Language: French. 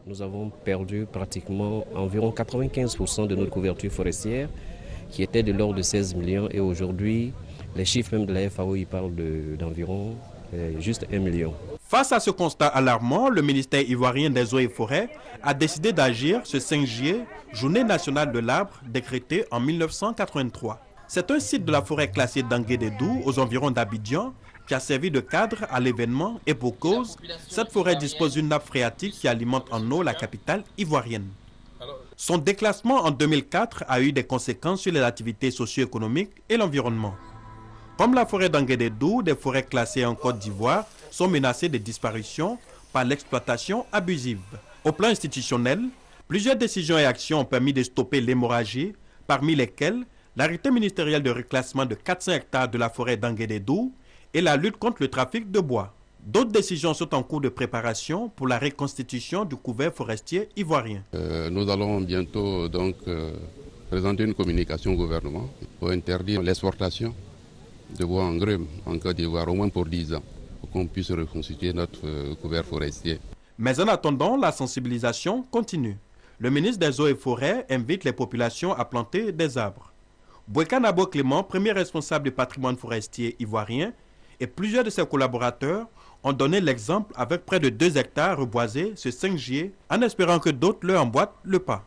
Nous avons perdu pratiquement environ 95% de notre couverture forestière qui était de l'ordre de 16 millions et aujourd'hui, les chiffres même de la FAO ils parlent d'environ juste 1 million. Face à ce constat alarmant, le ministère ivoirien des Eaux et Forêts a décidé d'agir ce 5 juillet, journée nationale de l'arbre décrétée en 1983. C'est un site de la forêt classée d'Anguédédou, aux environs d'Abidjan, qui a servi de cadre à l'événement et pour cause, cette forêt dispose d'une nappe phréatique qui alimente en eau la capitale ivoirienne. Son déclassement en 2004 a eu des conséquences sur les activités socio-économiques et l'environnement. Comme la forêt d'Anguédédou, des forêts classées en Côte d'Ivoire sont menacées de disparition par l'exploitation abusive. Au plan institutionnel, plusieurs décisions et actions ont permis de stopper l'hémorragie, parmi lesquelles l'arrêté ministériel de reclassement de 400 hectares de la forêt d'Anguédédou et la lutte contre le trafic de bois. D'autres décisions sont en cours de préparation pour la reconstitution du couvert forestier ivoirien. Nous allons bientôt donc présenter une communication au gouvernement pour interdire l'exportation de bois en grume en Côte d'Ivoire, au moins pour 10 ans, pour qu'on puisse reconstituer notre couvert forestier. Mais en attendant, la sensibilisation continue. Le ministre des Eaux et Forêts invite les populations à planter des arbres. Boueka Nabo Clément, premier responsable du patrimoine forestier ivoirien, et plusieurs de ses collaborateurs ont donné l'exemple avec près de 2 hectares reboisés ce 5 juillet en espérant que d'autres leur emboîtent le pas.